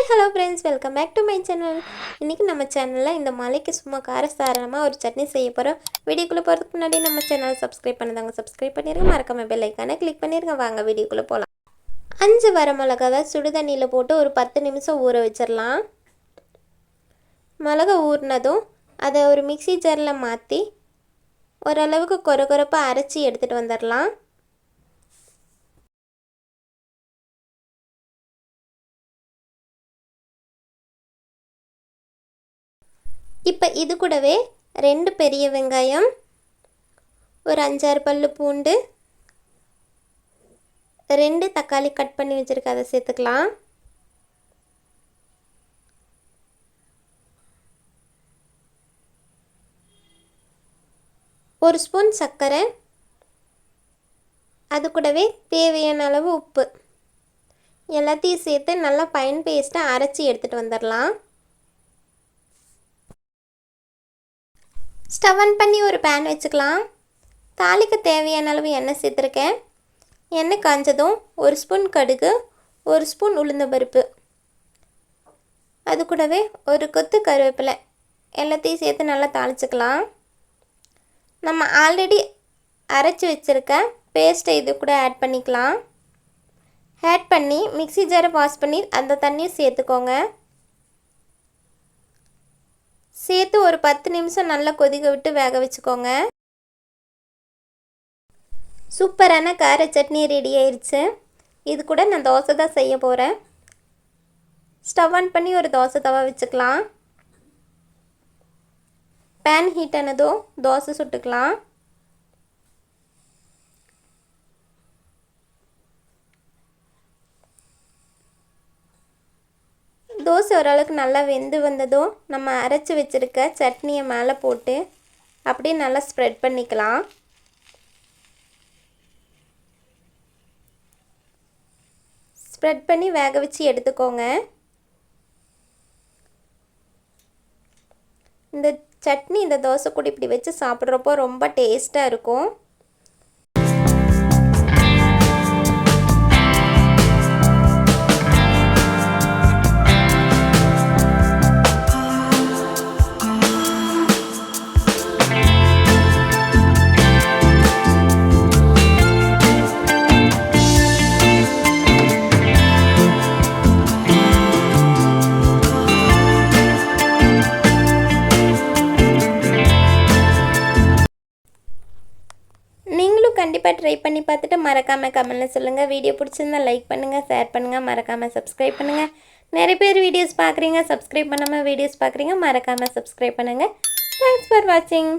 hello friends, welcome back to my channel. இன்னைக்கு நம்ம சேனல்ல இந்த மலைக்கு சும்மா காரசாரமா ஒரு சட்னி செய்ய போறோம். வீடியோக்குள்ள போறதுக்கு முன்னாடி நம்ம சேனலை சப்ஸ்கிரைப் பண்ணாதவங்க சப்ஸ்கிரைப் பண்ணிருங்க, மறக்காம பெல் ஐகானை கிளிக் பண்ணிருங்க. வாங்க வீடியோக்குள்ள போலாம். 5 வரமிளகாவை சுடு தண்ணியில போட்டு ஒரு 10 நிமிஷம் ஊற வச்சிரலாம். மிளகாய் ஊறினதும் அதை ஒரு மிக்ஸி ஜார்ல மாத்தி ஓரளவுக்கு கொரகொரப்பா அரைச்சி எடுத்துட்டு வந்துடலாம். இப்போ இது கூடவே 2 பெரிய வெங்காயம், ஒரு 5-6 பல்லு பூண்டு, 2 தக்காளி கட் பண்ணி வச்சிருக்க அதை சேர்த்துக்கலாம். ஒரு ஸ்பூன் சர்க்கரை, அது கூடவே தேவையான அளவு உப்பு எல்லாத்தையும் சேர்த்து நல்லா ஃபைன் பேஸ்ட்டாக அரைச்சி எடுத்துகிட்டு வந்துடலாம். ஸ்டவ் ஆன் பண்ணி ஒரு பேன் வச்சுக்கலாம். தாளிக்கு தேவையான அளவு எண்ணெய் சேர்த்துருக்கேன். எண்ணெய் காஞ்சதும் ஒரு ஸ்பூன் கடுகு, ஒரு ஸ்பூன் உளுந்தம்பருப்பு, அது கூடவே ஒரு கொத்து கருவேப்பிலை எல்லாத்தையும் சேர்த்து நல்லா தாளிச்சுக்கலாம். நம்ம ஆல்ரெடி அரைச்சி வச்சுருக்க பேஸ்ட்டை இது கூட ஆட் பண்ணிக்கலாம். ஆட் பண்ணி மிக்ஸி ஜாரை வாஷ் பண்ணி அந்த தண்ணியை சேர்த்துக்கோங்க. சேர்த்து ஒரு 10 நிமிஷம் நல்லா கொதிக்க விட்டு வேக வச்சுக்கோங்க. சூப்பரான கார சட்னி ரெடி ஆயிடுச்சு. இது கூட நான் தோசை தான் செய்ய போகிறேன். ஸ்டவ் ஆன் பண்ணி ஒரு தோசை தவா வச்சுக்கலாம். பேன் ஹீட் ஆனதும் தோசை சுட்டுக்கலாம். தோசை ஓரளவுக்கு நல்லா வெந்து வந்ததும் நம்ம அரைச்சி வச்சுருக்க சட்னியை மேலே போட்டு அப்படியே நல்லா ஸ்ப்ரெட் பண்ணிக்கலாம். ஸ்ப்ரெட் பண்ணி வேக வச்சு எடுத்துக்கோங்க. இந்த சட்னி இந்த தோசை கூட இப்படி வச்சு சாப்பிட்றப்போ ரொம்ப டேஸ்ட்டாக இருக்கும். கண்டிப்பாக ட்ரை பண்ணி பார்த்துட்டு மறக்காமல் கமெண்ட்டில் சொல்லுங்கள். வீடியோ பிடிச்சிருந்தால் லைக் பண்ணுங்கள், ஷேர் பண்ணுங்கள், மறக்காமல் சப்ஸ்கிரைப் பண்ணுங்கள். நிறைய பேர் வீடியோஸ் பார்க்குறீங்க, சப்ஸ்கிரைப் பண்ணாமல் வீடியோஸ் பார்க்குறீங்க, மறக்காமல் சப்ஸ்கிரைப் பண்ணுங்கள். தேங்க்ஸ் ஃபார் வாட்சிங்.